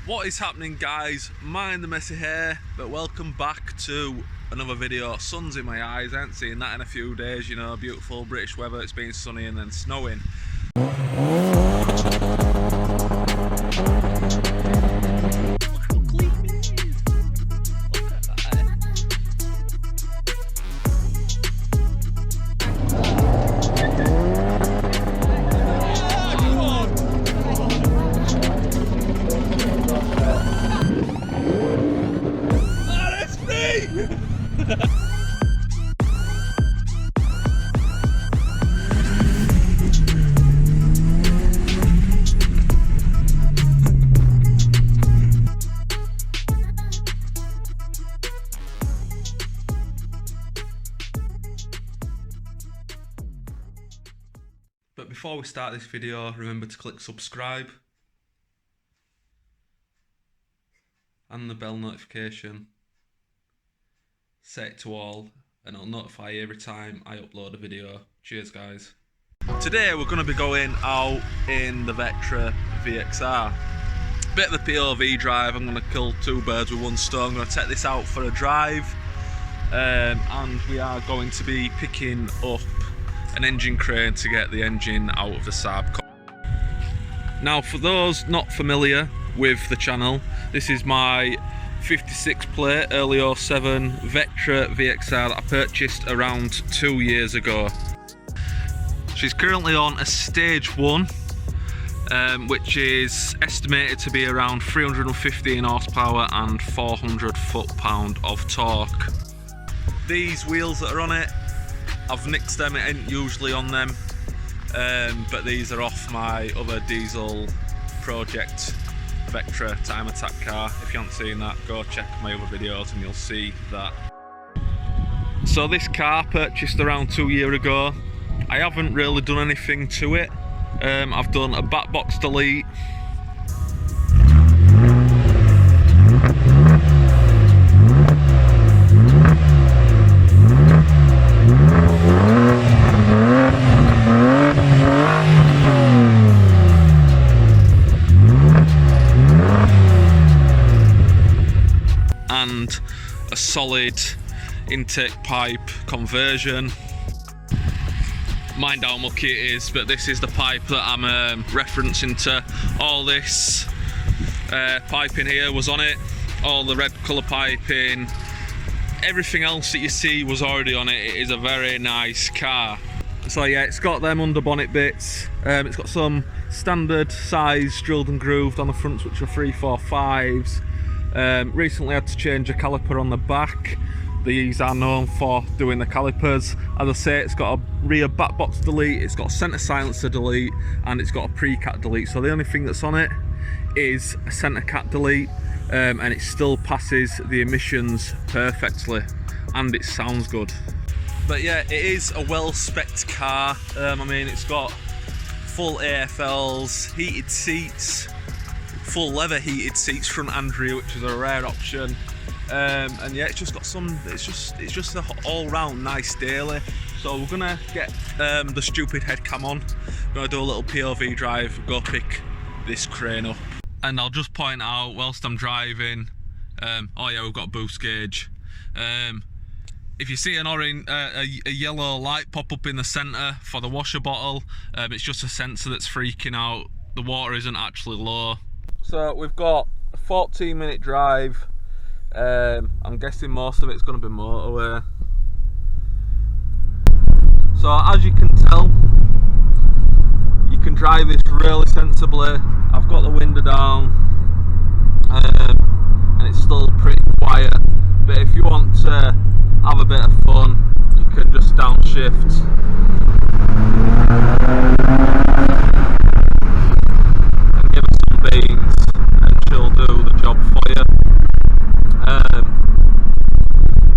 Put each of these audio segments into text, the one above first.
What is happening, guys? Mind the messy hair, but welcome back to another video. Sun's in my eyes, I haven't seen that in a few days, you know, beautiful British weather. It's been sunny and then snowing. But before we start this video, remember to click subscribe and the bell notification. Set it to all and it'll notify you every time I upload a video. Cheers, guys. Today we're going to be going out in the Vectra VXR. Bit of the POV drive. I'm going to kill two birds with one stone. I'm going to take this out for a drive, and we are going to be picking up an engine crane to get the engine out of the SAAB. Now, for those not familiar with the channel, this is my 56 plate early 07 Vectra VXR that I purchased around 2 years ago. She's currently on a stage 1, which is estimated to be around 315 horsepower and 400 foot-pound of torque. These wheels that are on it, I've nixed them, it ain't usually on them, but these are off my other diesel project Vectra time attack car. If you haven't seen that, go check my other videos and you'll see that. So this car purchased around 2 years ago. I haven't really done anything to it. I've done a back box delete, and a solid intake pipe conversion. Mind how mucky it is, but this is the pipe that I'm referencing to. All this piping here was on it, all the red colour piping, everything else that you see was already on it. It is a very nice car. So yeah, it's got them under bonnet bits, it's got some standard size drilled and grooved on the fronts, which are 345s. Recently had to change a caliper on the back. These are known for doing the calipers. As I say, it's got a rear back box delete, it's got a centre silencer delete, and it's got a pre-cat delete. So the only thing that's on it is a centre cat delete, and it still passes the emissions perfectly, and it sounds good. But yeah, it is a well-spec'd car. I mean, it's got full AFLs, heated seats, full leather heated seats front and rear, which is a rare option, and yeah, it's just got some, it's just an all-round nice daily. So we're gonna get the stupid head cam on, we're gonna do a little POV drive, go pick this crane up. And I'll just point out whilst I'm driving, oh yeah, we've got a boost gauge. If you see an orange, a yellow light pop up in the centre for the washer bottle, it's just a sensor that's freaking out. The water isn't actually low. So we've got a 14-minute drive. I'm guessing most of it's going to be motorway. So as you can tell, you can drive this really sensibly. I've got the window down, and it's still pretty quiet. But if you want to have a bit of fun, you can just downshift. And give it some beans, and she'll do the job for you.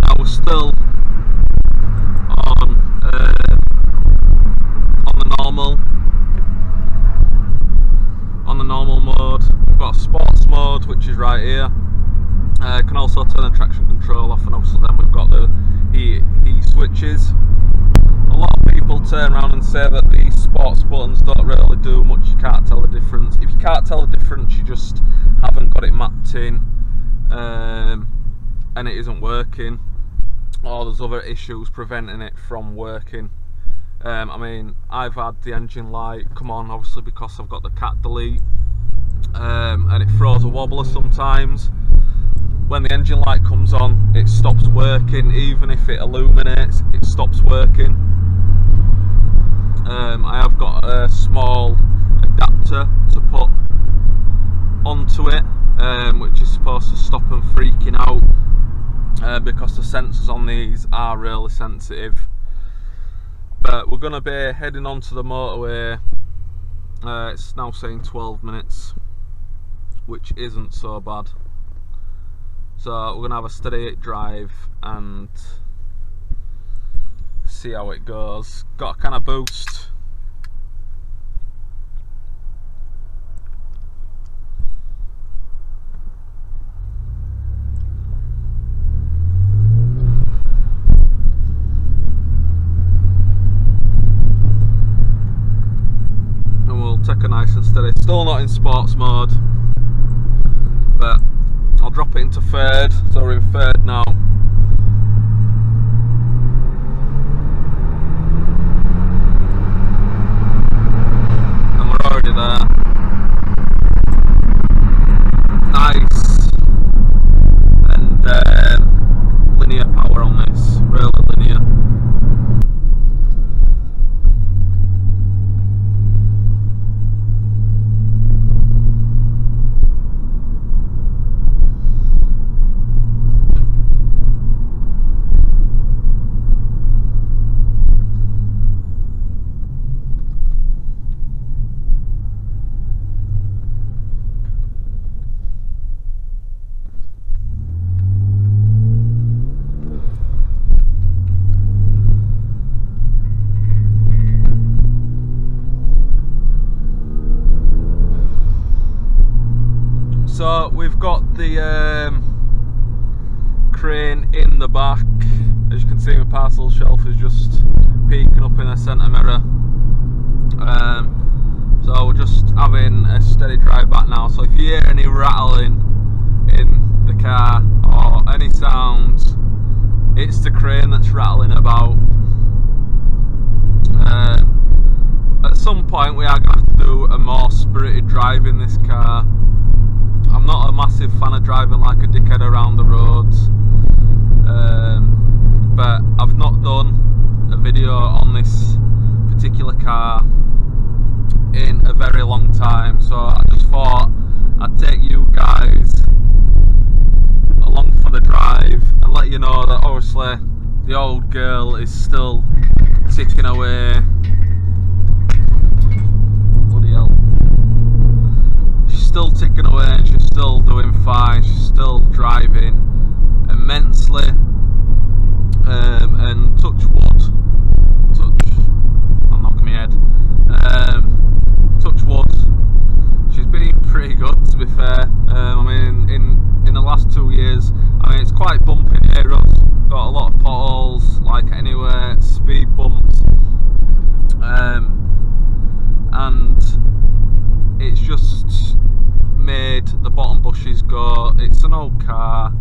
Now we're still on the normal mode. We've got sports mode, which is right here. Can also turn the traction control off, and obviously then we've got the heat switches. A lot of people turn around and say that these sports buttons don't really do much, you can't tell the difference. If you can't tell the difference, you just haven't got it venting and it isn't working, or there's other issues preventing it from working. I mean, I've had the engine light come on, obviously because I've got the cat delete, and it throws a wobbler sometimes. When the engine light comes on, it stops working. Even if it illuminates, it stops working. I have got a small adapter to put onto it, which is supposed to stop them freaking out, because the sensors on these are really sensitive. But we're going to be heading onto the motorway. It's now saying 12 minutes, which isn't so bad. So we're going to have a steady drive and see how it goes. Got a kind of boost. And we'll take a nice and steady. Still not in sports mode, but I'll drop it into third, so we're in third now. And we're already there. Nice. And linear power on this, really linear. So we've got the crane in the back. As you can see, my parcel shelf is just peeking up in the centre mirror. So we're just having a steady drive back now. So if you hear any rattling in the car or any sounds, it's the crane that's rattling about. At some point we are going to have to do a more spirited drive in this car. I'm not a massive fan of driving like a dickhead around the roads, but I've not done a video on this particular car in a very long time, so I just thought I'd take you guys along for the drive and let you know that obviously the old girl is still ticking away. Bloody hell. She's still ticking away and she's still doing fine. She's still driving immensely, and touch wood, I'll knock my head, touch wood, she's been pretty good, to be fair. I mean, in the last 2 years, I mean, it's quite bumpy here, got a lot of potholes like anywhere, speed bumps, and it's just made the bottom bushes go. It's an old car.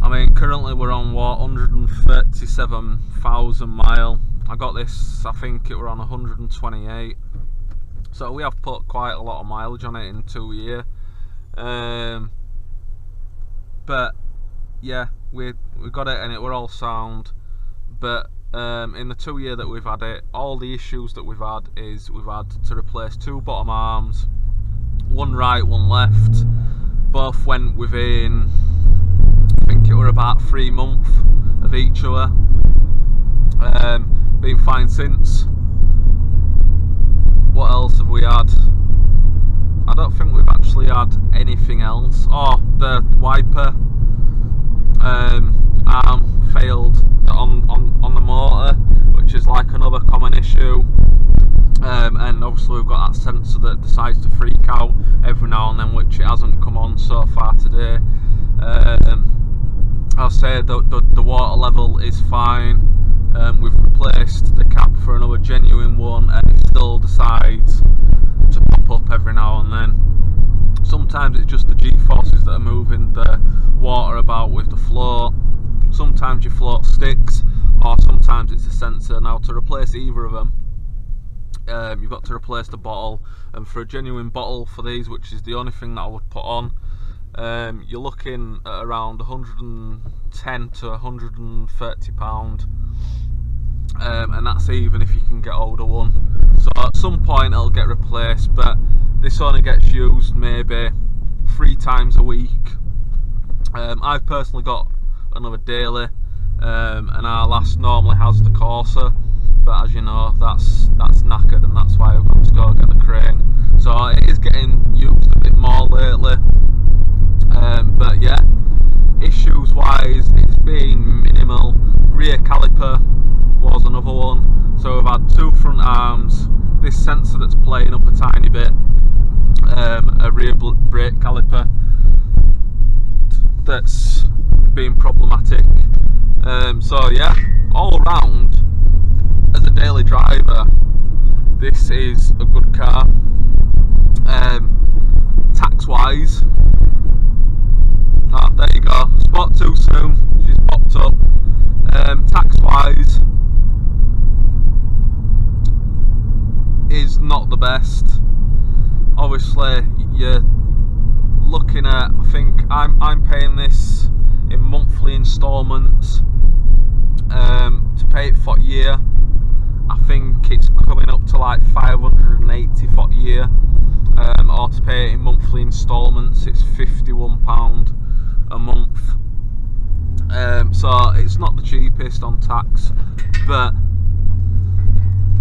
I mean, currently we're on what, 137,000 mile. I got this, I think it were on 128. So we have put quite a lot of mileage on it in 2 years. But yeah, we got it and it were all sound. But in the 2 years that we've had it, all the issues that we've had is we've had to replace 2 bottom arms, one right, one left. Both went within, I think it were about 3 months of each other. Been fine since. What else have we had? I don't think we've actually had anything else. Oh, the wiper arm failed on the motor, which is like another common issue. And obviously we've got that sensor that decides to freak out every now and then, which it hasn't come on so far today. I'll say the water level is fine. We've replaced the cap for another genuine one and it still decides to pop up every now and then. Sometimes it's just the G-forces that are moving the water about with the float. Sometimes your float sticks, or sometimes it's a sensor. Now, to replace either of them, you've got to replace the bottle, and for a genuine bottle for these, which is the only thing that I would put on, you're looking at around 110 to 130 £130, and that's even if you can get hold of one. So at some point it'll get replaced, but this only gets used maybe 3 times a week. I've personally got another daily, and our last normally has the CORSA, but as you know, that's knackered, and that's why I've got to go get the crane. So it is getting used a bit more lately, but yeah, issues wise it's been minimal. Rear caliper was another one, so we've had 2 front arms, this sensor that's playing up a tiny bit, a rear brake caliper that's been problematic. So yeah, all around, as a daily driver, this is a good car. Tax wise, there you go, spot too soon, she's popped up. Tax wise is not the best. Obviously you're looking at, I think I'm paying this in monthly instalments. To pay it for a year, I think it's coming up to like 580 for a year, or to pay it in monthly instalments it's £51 a month. So it's not the cheapest on tax, but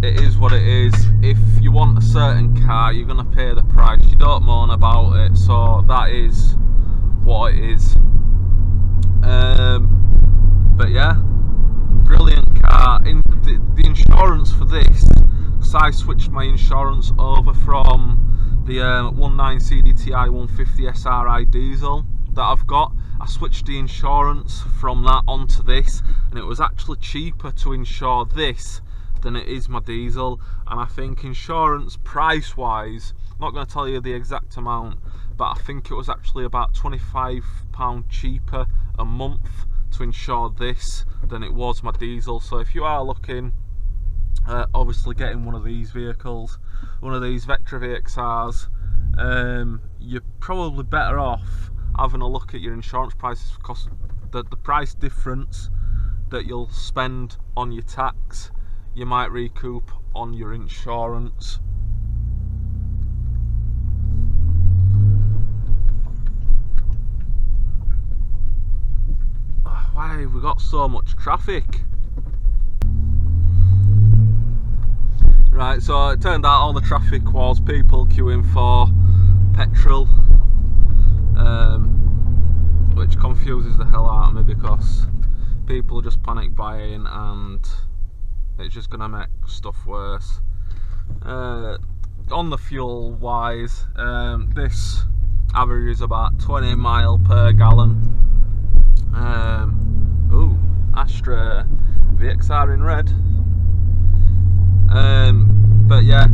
it is what it is. If you want a certain car, you're going to pay the price. You don't moan about it, so that is what it is. But yeah, brilliant car. In the insurance for this, because I switched my insurance over from the 19 CDTI 150 SRI diesel that I've got. I switched the insurance from that onto this, and it was actually cheaper to insure this than it is my diesel. And I think insurance price wise, I'm not going to tell you the exact amount, but I think it was actually about £25 cheaper a month to insure this than it was my diesel. So if you are looking at obviously getting one of these vehicles, one of these Vectra VXRs, you're probably better off having a look at your insurance prices, because the price difference that you'll spend on your tax, you might recoup on your insurance. Why have we got so much traffic? Right, so it turned out all the traffic was people queuing for petrol, which confuses the hell out of me, because people are just panic buying and it's just going to make stuff worse. On the fuel wise, this averages about 20 mile per gallon. Ooh, Astra VXR in red. But yeah,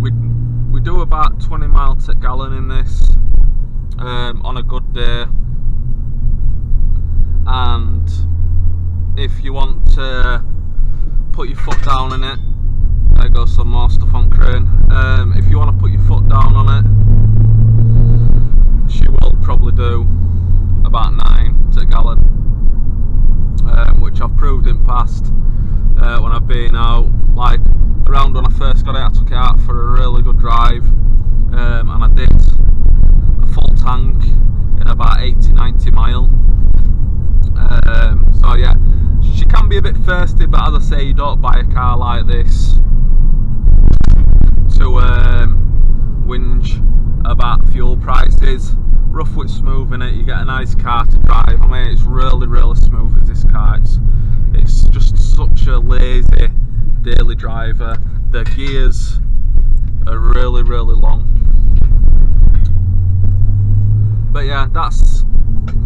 we do about 20 miles per gallon in this on a good day. And if you want to put your foot down in it, there goes some more stuff on crane. If you want to put your foot down on it, she will probably do about 9 to a gallon, which I've proved in past when I've been out. Like around when I first got it, I took it out for a really good drive, and I did a full tank in about 80-90 mile. So yeah, she can be a bit thirsty, but as I say, you don't buy a car like this to whinge about fuel prices. Rough with smooth in it, you get a nice car to drive. I mean, it's really smooth as this car. It's just such a lazy daily driver. The gears are really long. But yeah, that's,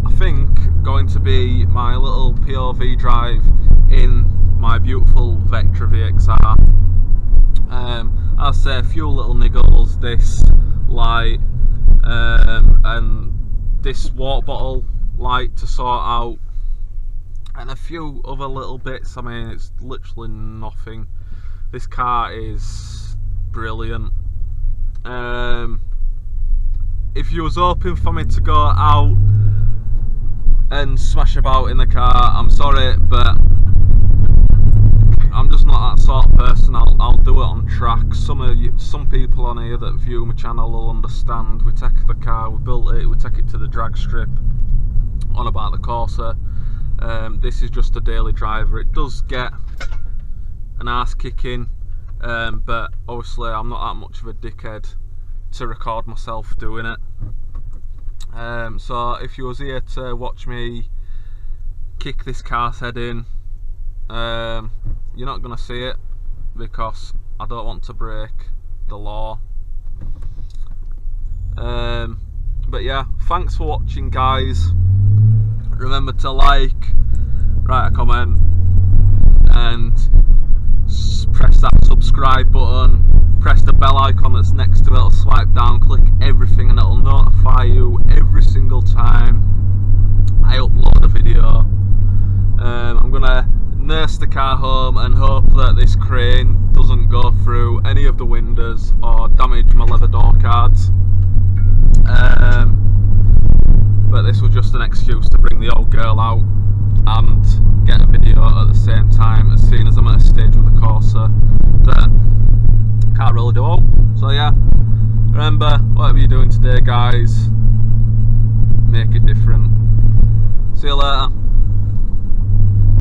I think, going to be my little POV drive in my beautiful Vectra VXR. I'll say a few little niggles, this light, and this water bottle light to sort out, and a few other little bits. I mean, it's literally nothing. This car is brilliant. If you was hoping for me to go out and smash about in the car, I'm sorry, but I'm just not that sort of person. I'll do it on track. Some people on here that view my channel will understand. We take the car, we built it, we take it to the drag strip, on about the Corsa. This is just a daily driver. It does get an arse kicking, but obviously I'm not that much of a dickhead to record myself doing it. So if you was here to watch me kick this car's head in, you're not going to see it, because I don't want to break the law. But yeah, thanks for watching, guys. Remember to like, write a comment, and press that subscribe button. Press the bell icon that's next to it, it'll swipe down, click everything, and it'll notify you every single time I upload a video. I'm gonna nurse the car home and hope that this crane doesn't go through any of the windows or damage my leather door cards. But this was just an excuse to bring the old girl out and get a video at the same time, as soon as I'm at a stage with the Corsa that can't really do all. So yeah, remember, whatever you're doing today, guys, make it different. See you later.